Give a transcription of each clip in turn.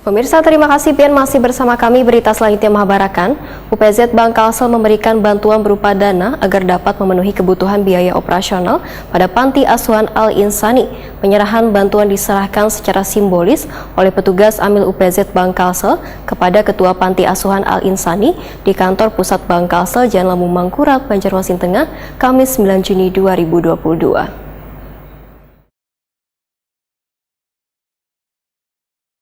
Pemirsa, terima kasih Pian masih bersama kami. Berita selanjutnya mengabarkan, UPZ Bank Kalsel memberikan bantuan berupa dana agar dapat memenuhi kebutuhan biaya operasional pada Panti Asuhan Al-Insani. Penyerahan bantuan diserahkan secara simbolis oleh petugas Amil UPZ Bank Kalsel kepada Ketua Panti Asuhan Al-Insani di Kantor Pusat Bank Kalsel Jalan Lambung Mangkurat, Banjarmasin Tengah, Kamis 9 Juni 2022.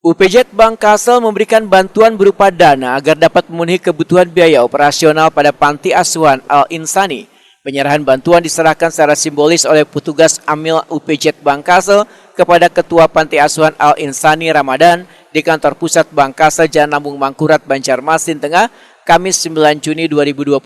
UPZ Bank Kalsel memberikan bantuan berupa dana agar dapat memenuhi kebutuhan biaya operasional pada Panti Asuhan Al-Insani. Penyerahan bantuan diserahkan secara simbolis oleh petugas Amil UPZ Bank Kalsel kepada Ketua Panti Asuhan Al-Insani Ramadan di Kantor Pusat Bank Kalsel Jalan Lambung Mangkurat, Banjarmasin Tengah, Kamis 9 Juni 2022.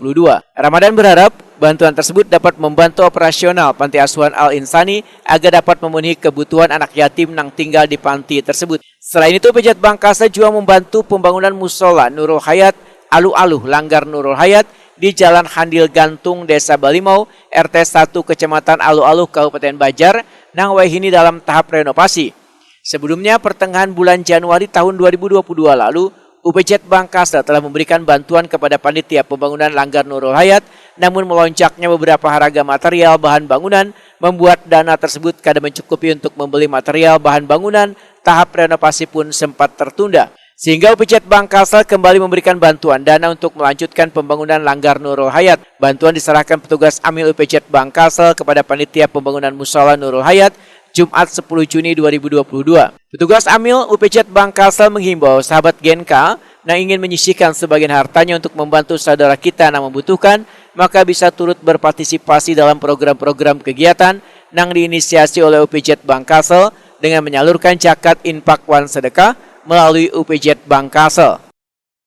Ramadan berharap bantuan tersebut dapat membantu operasional Panti Asuhan Al-Insani agar dapat memenuhi kebutuhan anak yatim yang tinggal di panti tersebut. Selain itu, UPZ Bank Kalsel juga membantu pembangunan musola Nurul Hayat, Aluh-Aluh Langgar Nurul Hayat di Jalan Handil Gantung, Desa Balimau, RT 1 Kecamatan Aluh-Aluh, Kabupaten Banjar, nang wahini dalam tahap renovasi. Sebelumnya, pertengahan bulan Januari tahun 2022 lalu, UPZ Bank Kalsel telah memberikan bantuan kepada panitia pembangunan Langgar Nurul Hayat, namun melonjaknya beberapa harga material bahan bangunan membuat dana tersebut kadang mencukupi untuk membeli material bahan bangunan, tahap renovasi pun sempat tertunda. Sehingga UPZ Bank Kalsel kembali memberikan bantuan dana untuk melanjutkan pembangunan Langgar Nurul Hayat. Bantuan diserahkan petugas Amil UPZ Bank Kalsel kepada panitia pembangunan Musola Nurul Hayat, Jumat 10 Juni 2022. Petugas Amil UPZ Bank Kalsel menghimbau sahabat Genka yang ingin menyisihkan sebagian hartanya untuk membantu saudara kita yang membutuhkan, maka bisa turut berpartisipasi dalam program-program kegiatan yang diinisiasi oleh UPZ Bank Kalsel dengan menyalurkan zakat infak wan sedekah melalui UPZ Bank Kalsel.